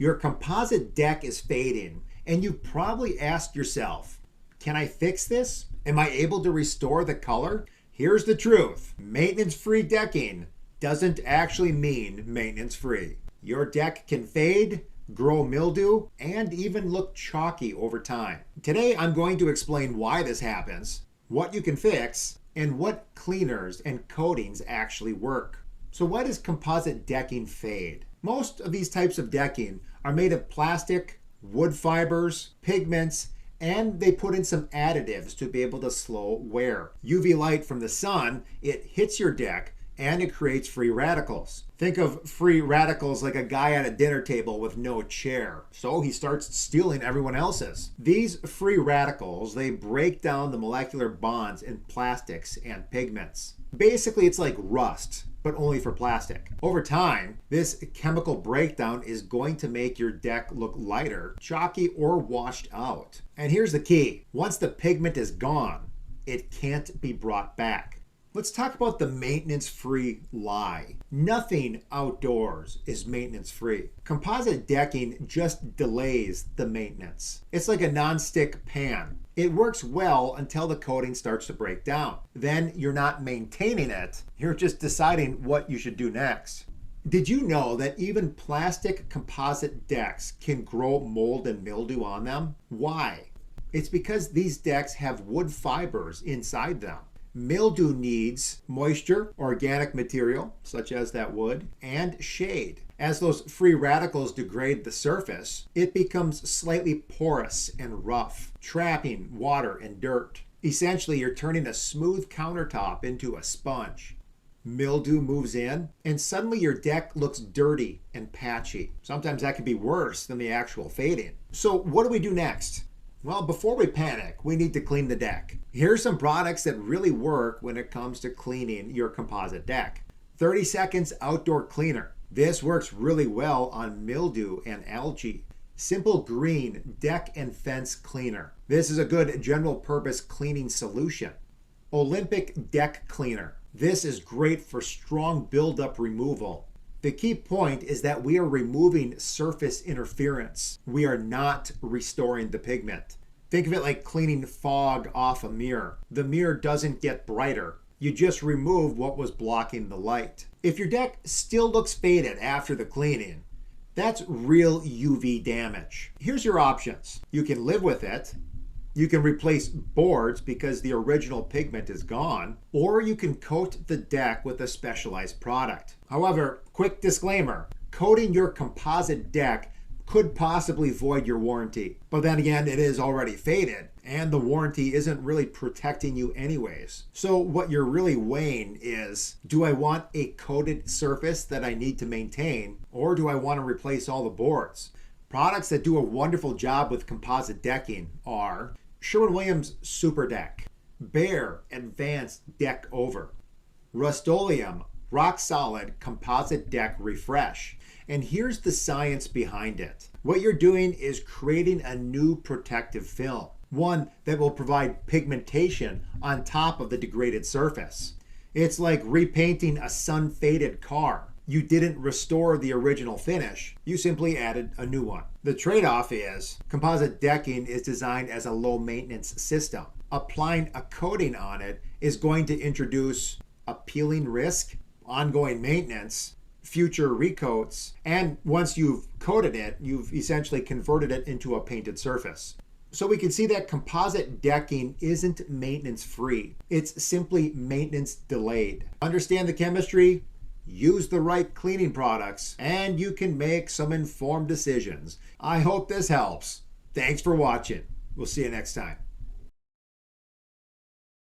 Your composite deck is fading, and you've probably asked yourself, can I fix this? Am I able to restore the color? Here's the truth. Maintenance-free decking doesn't actually mean maintenance-free. Your deck can fade, grow mildew, and even look chalky over time. Today, I'm going to explain why this happens, what you can fix, and what cleaners and coatings actually work. So why does composite decking fade? Most of these types of decking are made of plastic, wood fibers, pigments, and they put in some additives to be able to slow wear. UV light from the sun, it hits your deck and it creates free radicals. Think of free radicals like a guy at a dinner table with no chair. So he starts stealing everyone else's. These free radicals, they break down the molecular bonds in plastics and pigments. Basically, it's like rust, but only for plastic. Over time, this chemical breakdown is going to make your deck look lighter, chalky, or washed out. And here's the key. Once the pigment is gone, it can't be brought back. Let's talk about the maintenance-free lie. Nothing outdoors is maintenance-free. Composite decking just delays the maintenance. It's like a non-stick pan. It works well until the coating starts to break down. Then you're not maintaining it, you're just deciding what you should do next. Did you know that even plastic composite decks can grow mold and mildew on them? Why? It's because these decks have wood fibers inside them. Mildew needs moisture, organic material, such as that wood, and shade. As those free radicals degrade the surface, it becomes slightly porous and rough, trapping water and dirt. Essentially, you're turning a smooth countertop into a sponge. Mildew moves in, and suddenly your deck looks dirty and patchy. Sometimes that can be worse than the actual fading. So what do we do next? Well, before we panic, we need to clean the deck. Here's some products that really work when it comes to cleaning your composite deck. 30 seconds outdoor cleaner. This works really well on mildew and algae. Simple Green deck and fence cleaner. This is a good general purpose cleaning solution. Olympic deck cleaner. This is great for strong buildup removal. The key point is that we are removing surface interference. We are not restoring the pigment. Think of it like cleaning fog off a mirror. The mirror doesn't get brighter. You just remove what was blocking the light. If your deck still looks faded after the cleaning, that's real UV damage. Here's your options. You can live with it. You can replace boards because the original pigment is gone, or you can coat the deck with a specialized product. However, quick disclaimer, coating your composite deck could possibly void your warranty. But then again, it is already faded, and the warranty isn't really protecting you anyways. So what you're really weighing is, do I want a coated surface that I need to maintain, or do I want to replace all the boards? Products that do a wonderful job with composite decking are Sherwin-Williams SuperDeck, Behr Advanced DeckOver, Rust-Oleum Rock Solid Composite Deck Refresh. And here's the science behind it. What you're doing is creating a new protective film, one that will provide pigmentation on top of the degraded surface. It's like repainting a sun-faded car. You didn't restore the original finish, you simply added a new one. The trade-off is composite decking is designed as a low maintenance system. Applying a coating on it is going to introduce a peeling risk, ongoing maintenance, future recoats, and once you've coated it, you've essentially converted it into a painted surface. So we can see that composite decking isn't maintenance free. It's simply maintenance delayed. Understand the chemistry, use the right cleaning products, and you can make some informed decisions. I hope this helps. Thanks for watching. We'll see you next time.